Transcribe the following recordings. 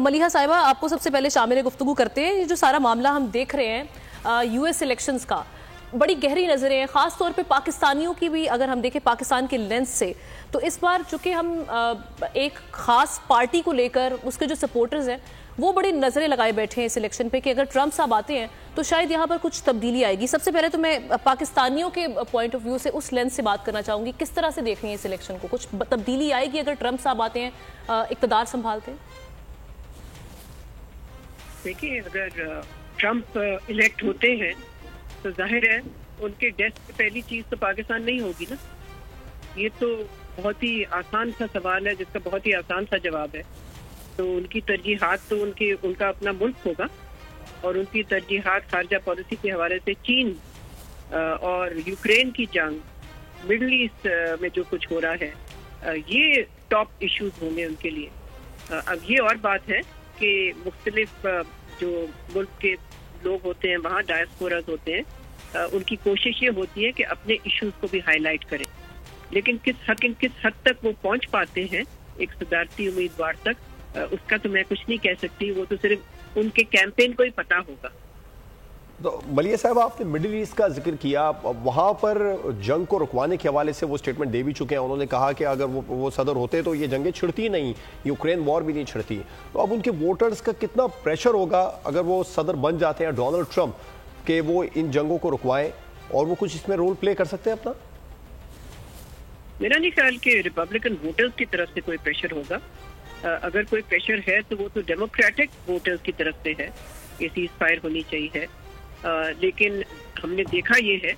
ملیحہ صاحبہ، آپ کو سب سے پہلے شامل گفتگو کرتے ہیں. یہ جو سارا معاملہ ہم دیکھ رہے ہیں یو ایس الیکشنز کا، بڑی گہری نظریں ہیں، خاص طور پہ پاکستانیوں کی بھی اگر ہم دیکھیں پاکستان کے لینس سے، تو اس بار چونکہ ہم ایک خاص پارٹی کو لے کر اس کے جو سپورٹرز ہیں وہ بڑی نظریں لگائے بیٹھے ہیں اس الیکشن پہ کہ اگر ٹرمپ صاحب آتے ہیں تو شاید یہاں پر کچھ تبدیلی آئے گی. سب سے پہلے تو میں پاکستانیوں کے پوائنٹ آف ویو سے اس لینس سے بات کرنا چاہوں گی، کس طرح سے دیکھ رہے ہیں اس الیکشن کو؟ کچھ تبدیلی آئے گی اگر ٹرمپ صاحب آتے ہیں، اقتدار سنبھالتے ہیں؟ دیکھیے، اگر ٹرمپ الیکٹ ہوتے ہیں تو ظاہر ہے ان کے ڈیسک پہ پہلی چیز تو پاکستان نہیں ہوگی نا. یہ تو بہت ہی آسان سا سوال ہے جس کا بہت ہی آسان سا جواب ہے. تو ان کی ترجیحات تو ان کا اپنا ملک ہوگا، اور ان کی ترجیحات خارجہ پالیسی کے حوالے سے چین اور یوکرین کی جنگ، مڈل ایسٹ میں جو کچھ ہو رہا ہے، یہ ٹاپ ایشوز ہوں گے ان کے لیے. اب یہ اور بات ہے کہ مختلف جو ملک کے لوگ ہوتے ہیں وہاں ڈائسپوراز ہوتے ہیں، ان کی کوشش یہ ہوتی ہے کہ اپنے ایشوز کو بھی ہائی لائٹ کریں، لیکن کس حد تک وہ پہنچ پاتے ہیں ایک صدارتی امیدوار تک، اس کا تو میں کچھ نہیں کہہ سکتی. وہ تو صرف ان کے کیمپین کو ہی پتا ہوگا. تو ملیحہ صاحب، آپ نے مڈل ایسٹ کا ذکر کیا، وہاں پر جنگ کو رکوانے کے حوالے سے وہ اسٹیٹمنٹ دے بھی چکے ہیں. انہوں نے کہا کہ اگر وہ صدر ہوتے تو یہ جنگیں چھڑتی نہیں، یوکرین وار بھی نہیں چھڑتی. تو اب ان کے ووٹرز کا کتنا پریشر ہوگا اگر وہ صدر بن جاتے ہیں ڈونلڈ ٹرمپ، کہ وہ ان جنگوں کو رکوائیں، اور وہ کچھ اس میں رول پلے کر سکتے ہیں اپنا؟ میرا نہیں خیال کہ ریپبلکن ووٹرز کی طرف سے کوئی پریشر ہوگا. اگر کوئی پریشر ہے تو وہ تو ڈیموکریٹک ووٹرز کی طرف سے ہے کہ سیز فائر ہونی چاہیے. لیکن ہم نے دیکھا یہ ہے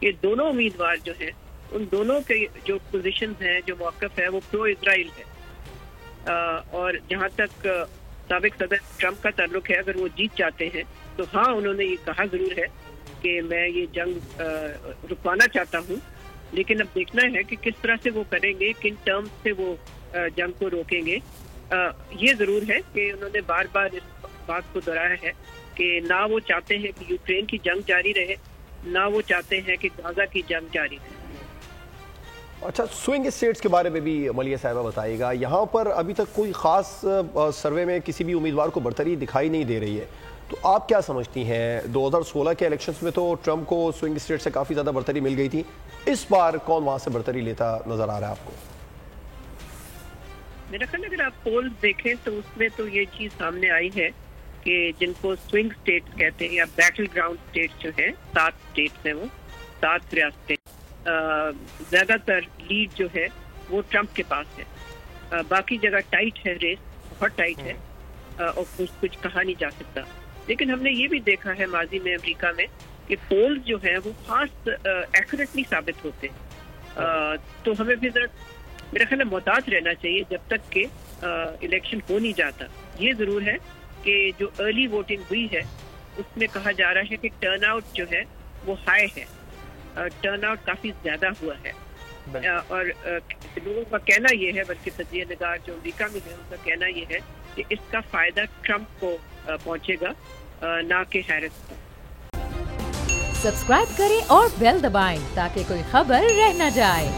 کہ دونوں امیدوار جو ہیں، ان دونوں کے جو پوزیشنز ہیں، جو موقف ہے، وہ پرو اسرائیل ہے. اور جہاں تک سابق صدر ٹرمپ کا تعلق ہے، اگر وہ جیت جاتے ہیں تو ہاں، انہوں نے یہ کہا ضرور ہے کہ میں یہ جنگ رکوانا چاہتا ہوں، لیکن اب دیکھنا ہے کہ کس طرح سے وہ کریں گے، کن ٹرمز سے وہ جنگ کو روکیں گے. یہ ضرور ہے کہ انہوں نے بار بار اس بات کو دہرایا ہے کہ نہ وہ چاہتے ہیں کہ یوکرین کی جنگ جاری رہے، نہ وہ چاہتے ہیں کہ غزہ کی جنگ جاری رہے. اچھا، سوئنگ اسٹیٹس کے بارے میں بھی ملیحہ صاحبہ بتائیے گا. یہاں پر ابھی تک کوئی خاص سروے میں کسی بھی امیدوار کو برتری دکھائی نہیں دے رہی ہے. تو آپ کیا سمجھتی ہیں؟ 2016 کے الیکشنز میں تو ٹرمپ کو سوئنگ اسٹیٹ سے کافی زیادہ برتری مل گئی تھی. اس بار کون وہاں سے برتری لیتا نظر آ رہا ہے آپ کو؟ میرا خیال اگر آپ پولز دیکھیں تو اس میں تو یہ چیز سامنے آئی ہے کہ جن کو سوئنگ اسٹیٹس کہتے ہیں یا بیٹل گراؤنڈ اسٹیٹس جو ہیں، 7 اسٹیٹس ہیں، وہ 7 ریاستیں، زیادہ تر لیڈ جو ہے وہ ٹرمپ کے پاس ہے. باقی جگہ ٹائٹ ہے، ریس بہت ٹائٹ ہے، اور کچھ کہا نہیں جا سکتا. لیکن ہم نے یہ بھی دیکھا ہے ماضی میں امریکہ میں کہ پولز جو ہیں وہ خاص ایکوریٹ نہیں ثابت ہوتے. تو ہمیں بھی ذرا میرا خیال ہے محتاط رہنا چاہیے جب تک کہ الیکشن ہو نہیں جاتا. یہ ضرور ہے کہ جو ارلی ووٹنگ ہوئی ہے اس میں کہا جا رہا ہے کہ ٹرن آؤٹ جو ہے وہ ہائی ہے، ٹرن آؤٹ کافی زیادہ ہوا ہے. اور لوگوں کا کہنا یہ ہے، بلکہ تجزیہ نگار جو امریکہ میں ہے ان کا کہنا یہ ہے کہ اس کا فائدہ ٹرمپ کو پہنچے گا، نہ کہ ہیرس کو. سبسکرائب کریں اور بیل دبائیں تاکہ کوئی خبر رہ نہ جائے.